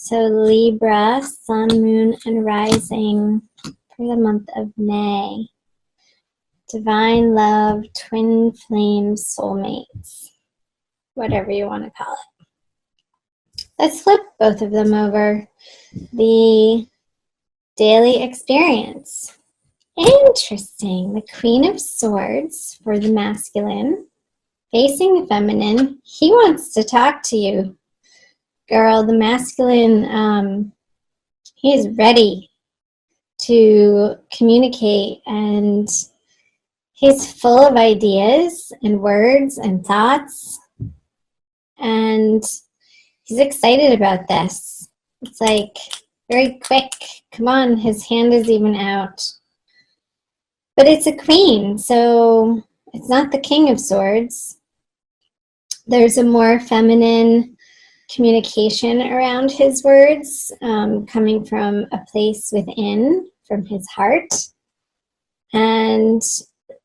So Libra, sun, moon, and rising for the month of May. Divine love, twin flames, soulmates, whatever you want to call it. Let's flip both of them over. The daily experience. Interesting. The Queen of Swords for the masculine, facing the feminine. He wants to talk to you. Girl, the masculine, he is ready to communicate, and he's full of ideas and words and thoughts, and he's excited about this. It's like very quick. Come on, his hand is even out. But it's a queen, so it's not the King of Swords. There's a more feminine communication around his words, coming from a place within, from his heart. And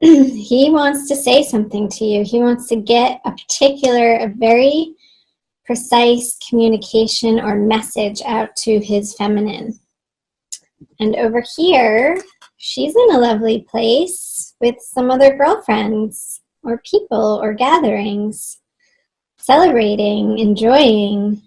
he wants to say something to you. He wants to get a very precise communication or message out to his feminine. And over here, she's in a lovely place with some other girlfriends or people or gatherings, celebrating, enjoying,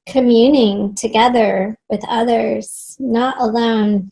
communing together with others, not alone.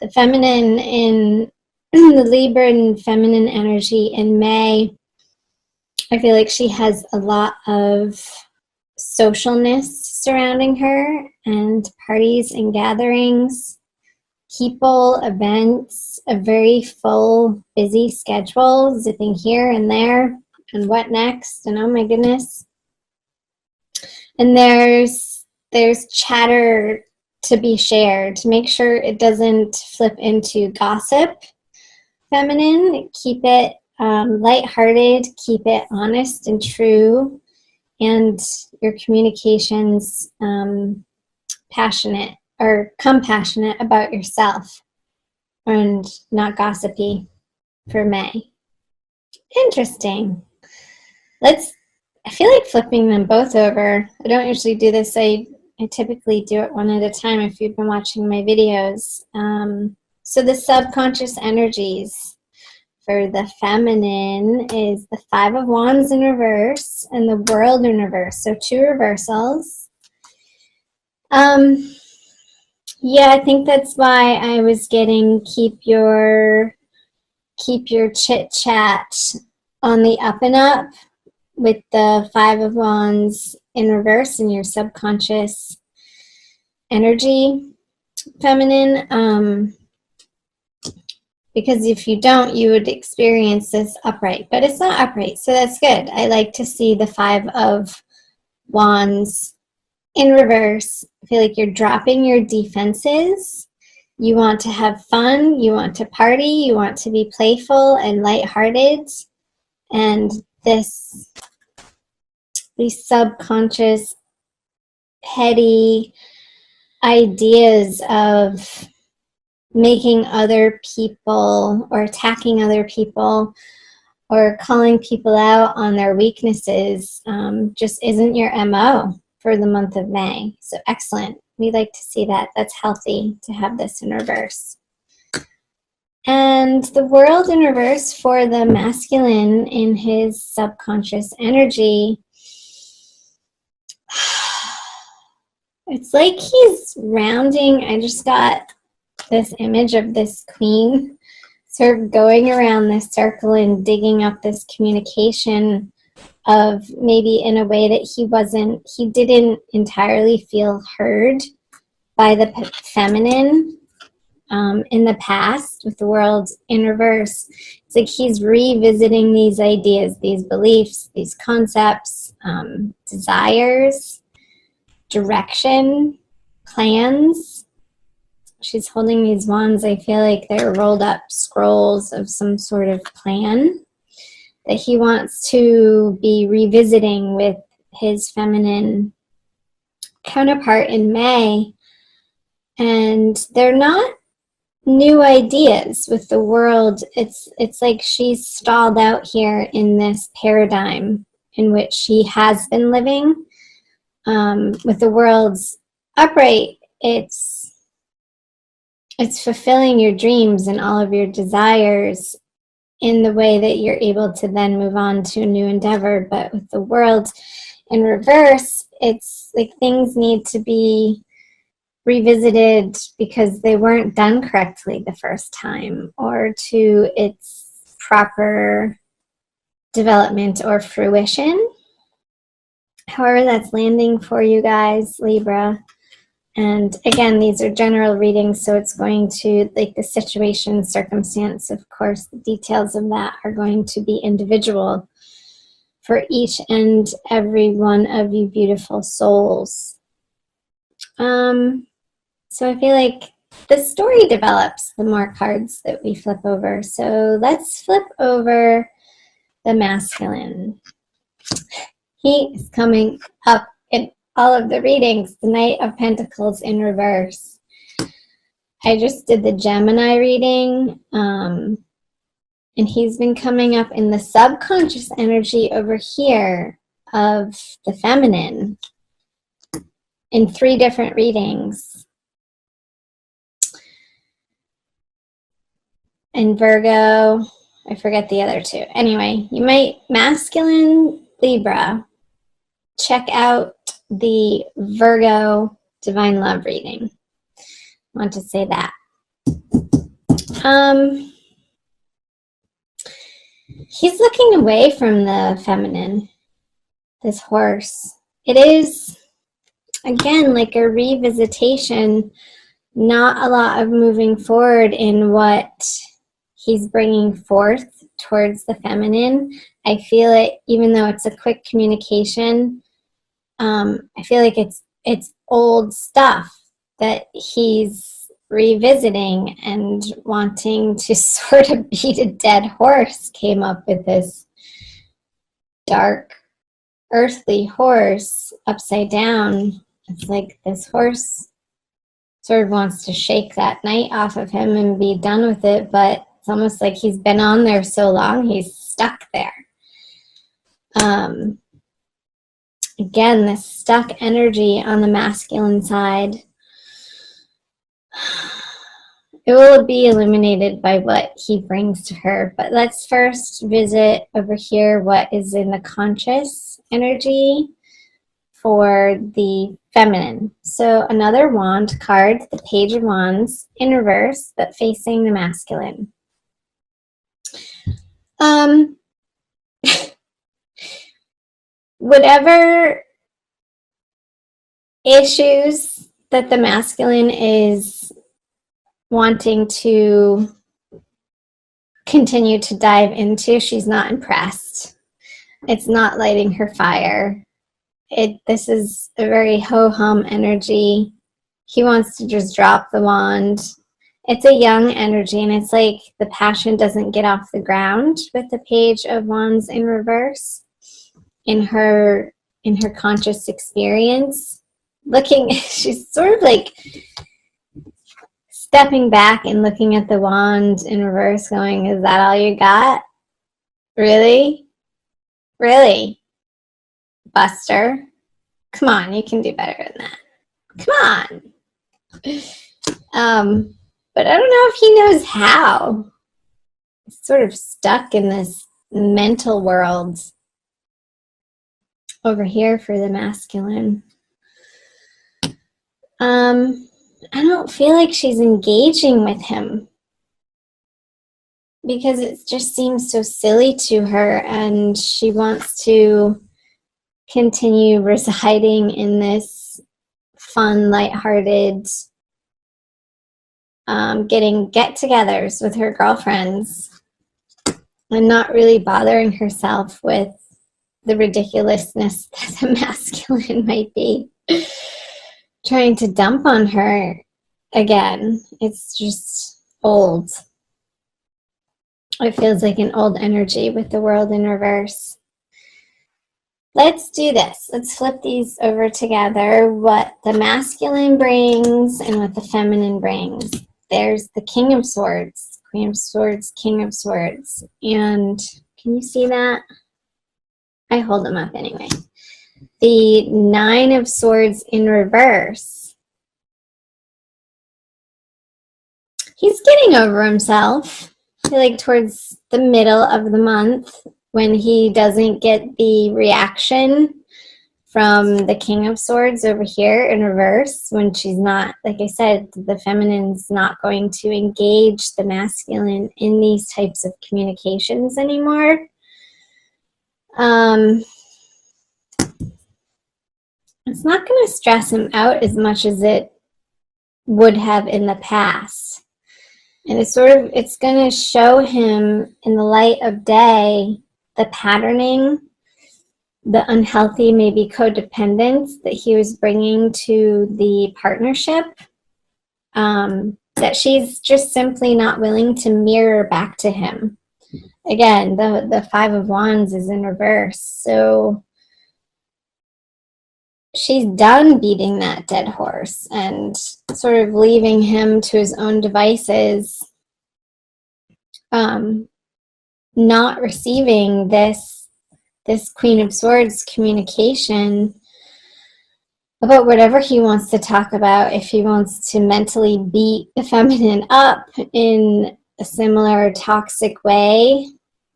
The feminine in the Libra and feminine energy in May, I feel like she has a lot of socialness surrounding her, and parties and gatherings, people, events, a very full, busy schedule, zipping here and there, and what next, and oh my goodness. And there's chatter to be shared, to make sure it doesn't flip into gossip. Feminine, keep it lighthearted, keep it honest and true, and your communications passionate or compassionate about yourself, and not gossipy for May. Interesting. I feel like flipping them both over. I don't usually do this. I typically do it one at a time if you've been watching my videos. So the subconscious energies for the feminine is the Five of Wands in reverse and the World in reverse. So two reversals. Yeah, I think that's why I was getting keep your chit chat on the up and up with the Five of Wands in reverse in your subconscious energy, feminine. Because if you don't, you would experience this upright, but it's not upright, so that's good. I like to see the Five of Wands in reverse. I feel like you're dropping your defenses. You want to have fun, you want to party, you want to be playful and lighthearted, and these subconscious, heady ideas of making other people or attacking other people or calling people out on their weaknesses just isn't your MO for the month of May. So excellent. We like to see that. That's healthy to have this in reverse. And the World in reverse for the masculine in his subconscious energy. It's like he's rounding. I just got this image of this queen sort of going around this circle and digging up this communication of maybe in a way that he didn't entirely feel heard by the feminine in the past with the World in reverse. It's like he's revisiting these ideas, these beliefs, these concepts, desires, direction, plans. She's holding these wands. I feel like they're rolled up scrolls of some sort of plan that he wants to be revisiting with his feminine counterpart in May. And they're not new ideas with the World. It's like she's stalled out here in this paradigm in which she has been living With the world's upright, it's fulfilling your dreams and all of your desires in the way that you're able to then move on to a new endeavor. But with the world in reverse, it's like things need to be revisited because they weren't done correctly the first time, or to its proper development or fruition. However that's landing for you guys, Libra. And again, these are general readings, so it's going to, like, the situation, circumstance, of course, the details of that are going to be individual for each and every one of you beautiful souls. So I feel like the story develops the more cards that we flip over. So let's flip over the masculine. He is coming up in all of the readings, the Knight of Pentacles in reverse. I just did the Gemini reading, and he's been coming up in the subconscious energy over here of the feminine in 3 different readings. And Virgo, I forget the other 2. Anyway, you might, masculine Libra, check out the Virgo Divine Love reading. I want to say that. He's looking away from the feminine, this horse. It is, again, like a revisitation, not a lot of moving forward in what he's bringing forth towards the feminine. I feel it, even though it's a quick communication, I feel like it's old stuff that he's revisiting and wanting to sort of beat a dead horse. Came up with this dark, earthly horse upside down. It's like this horse sort of wants to shake that knight off of him and be done with it, but it's almost like he's been on there so long, he's stuck there. Again, this stuck energy on the masculine side, it will be illuminated by what he brings to her. But let's first visit over here what is in the conscious energy for the feminine. So another wand card, the Page of Wands in reverse, but facing the masculine. Whatever issues that the masculine is wanting to continue to dive into, she's not impressed. It's not lighting her fire. This is a very ho-hum energy. He wants to just drop the wand. It's a young energy, and it's like the passion doesn't get off the ground with the Page of Wands in reverse. In her conscious experience, she's sort of like stepping back and looking at the wand in reverse going, is that all you got? Really? Really? Buster? Come on, you can do better than that. Come on. But I don't know if he knows how. He's sort of stuck in this mental world over here for the masculine. I don't feel like she's engaging with him because it just seems so silly to her, and she wants to continue residing in this fun, lighthearted, getting get-togethers with her girlfriends and not really bothering herself with the ridiculousness that the masculine might be trying to dump on her again. It's just old. It feels like an old energy with the world in reverse. Let's do this. Let's flip these over together. What the masculine brings and what the feminine brings. There's the King of Swords, Queen of Swords, King of Swords. And can you see that? I hold them up anyway. the Nine of Swords in reverse. He's getting over himself. I feel like towards the middle of the month, when he doesn't get the reaction from the King of Swords over here in reverse, when she's not, like I said, the feminine's not going to engage the masculine in these types of communications anymore. It's not going to stress him out as much as it would have in the past. And it's going to show him in the light of day the patterning, the unhealthy, maybe codependence that he was bringing to the partnership, that she's just simply not willing to mirror back to him. Again, the Five of Wands is in reverse, so she's done beating that dead horse and sort of leaving him to his own devices, not receiving this Queen of Swords communication about whatever he wants to talk about. If he wants to mentally beat the feminine up in a similar toxic way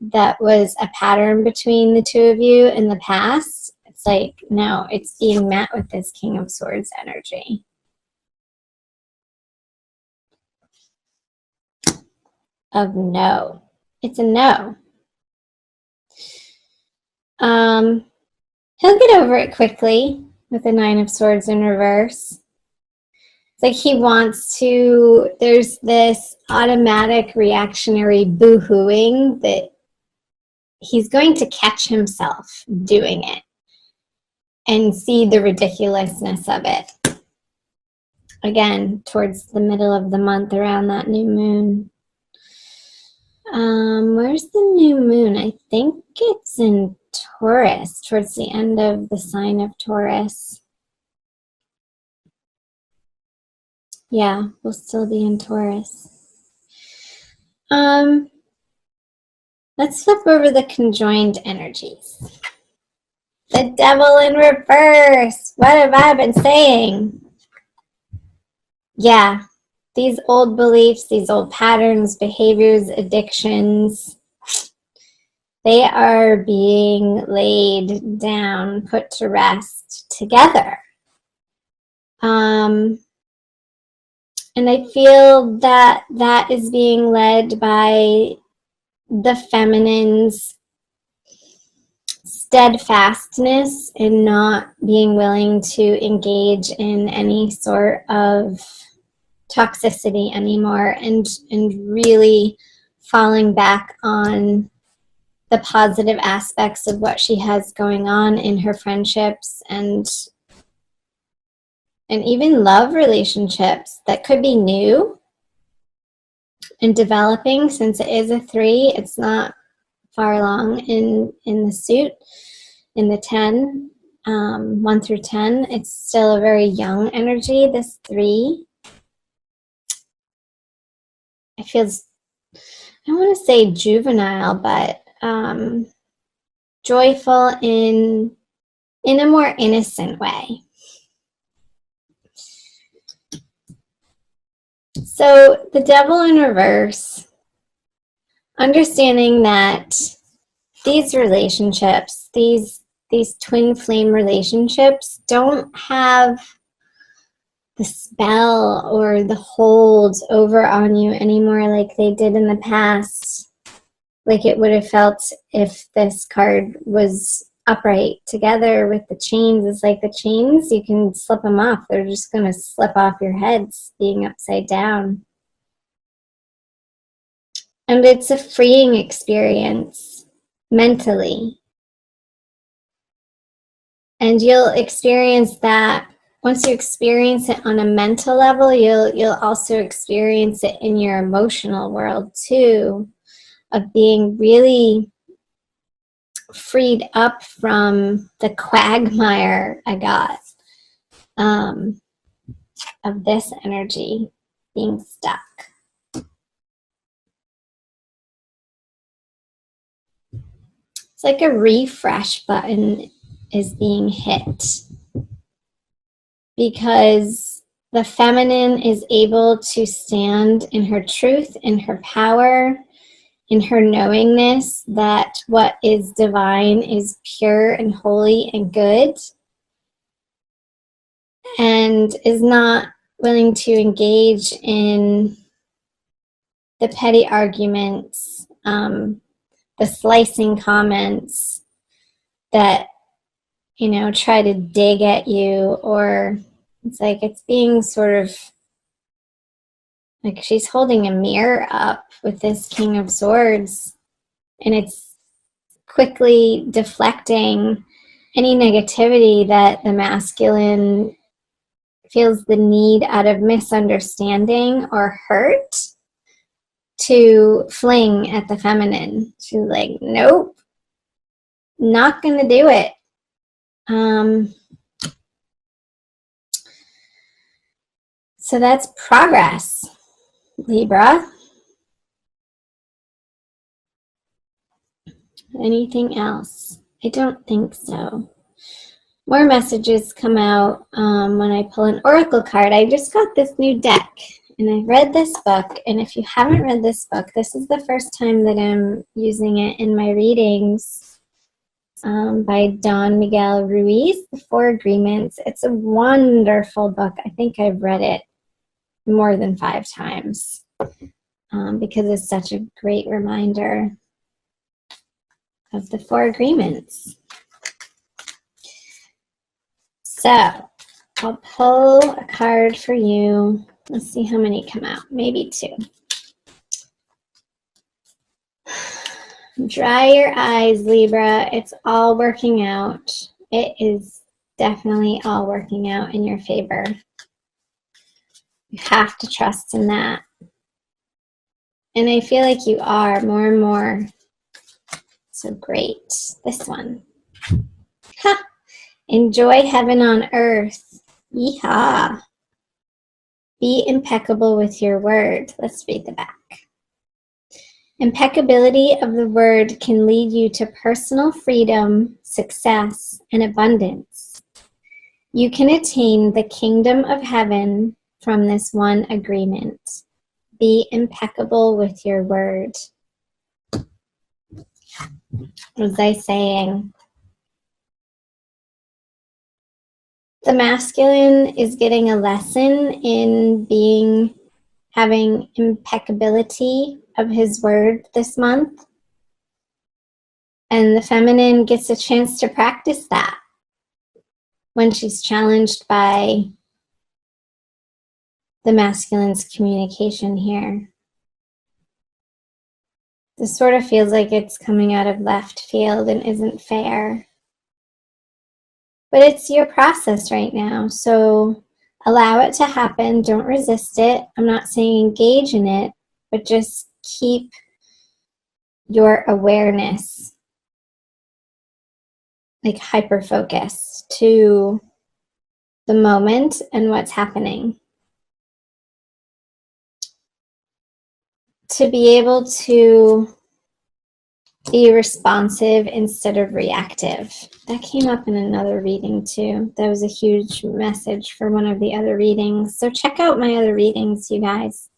that was a pattern between the two of you in the past, it's like, no, it's being met with this King of Swords energy. Of no. It's a no. He'll get over it quickly with the Nine of Swords in reverse. It's like he wants to, there's this automatic reactionary boo-hooing that he's going to catch himself doing it and see the ridiculousness of it. Again, towards the middle of the month, around that new moon. Where's the new moon? I think it's in Taurus, towards the end of the sign of Taurus. Yeah, we'll still be in Taurus. Let's flip over the conjoined energies. The Devil in reverse. What have I been saying? Yeah, these old beliefs, these old patterns, behaviors, addictions, they are being laid down, put to rest together. And I feel that that is being led by the feminine's steadfastness in not being willing to engage in any sort of toxicity anymore, and really falling back on the positive aspects of what she has going on in her friendships and even love relationships that could be new and developing. Since it is a 3, it's not far along in the suit, in the 10, 1 through 10. It's still a very young energy, this 3. It feels, I don't want to say juvenile, but joyful in a more innocent way. So the Devil in reverse, understanding that these relationships, these twin flame relationships, don't have the spell or the hold over on you anymore like they did in the past, like it would have felt if this card was upright together with the chains. It's like the chains, you can slip them off. They're just going to slip off your heads being upside down. And it's a freeing experience mentally. And you'll experience that. Once you experience it on a mental level, you'll also experience it in your emotional world too, of being really freed up from the quagmire I got of this energy being stuck. It's like a refresh button is being hit, because the feminine is able to stand in her truth, in her power, in her knowingness that what is divine is pure and holy and good, and is not willing to engage in the petty arguments, the slicing comments that, you know, try to dig at you, or it's like it's being sort of like she's holding a mirror up with this King of Swords, and it's quickly deflecting any negativity that the masculine feels the need out of misunderstanding or hurt to fling at the feminine. She's like, nope, not gonna do it. So that's progress, Libra. Anything else? I don't think so. More messages come out when I pull an oracle card. I just got this new deck, and I've read this book, and if you haven't read this book, this is the first time that I'm using it in my readings, by Don Miguel Ruiz, The Four Agreements. It's a wonderful book. I think I've read it more than 5 times because it's such a great reminder of the 4 agreements. So I'll pull a card for you. Let's see how many come out. Maybe 2. Dry your eyes, Libra. It's all working out. It is definitely all working out in your favor. You have to trust in that. And I feel like you are more and more. So great. This one. Ha! Enjoy heaven on earth. Yeehaw. Be impeccable with your word. Let's read the back. Impeccability of the word can lead you to personal freedom, success, and abundance. You can attain the kingdom of heaven from this one agreement. Be impeccable with your word. What was I saying? The masculine is getting a lesson in having impeccability of his word this month. And the feminine gets a chance to practice that when she's challenged by the masculine's communication here. This sort of feels like it's coming out of left field and isn't fair. But it's your process right now, so allow it to happen. Don't resist it. I'm not saying engage in it, but just keep your awareness like hyper-focused to the moment and what's happening. To be able to be responsive instead of reactive. That came up in another reading too. That was a huge message for one of the other readings. So check out my other readings, you guys.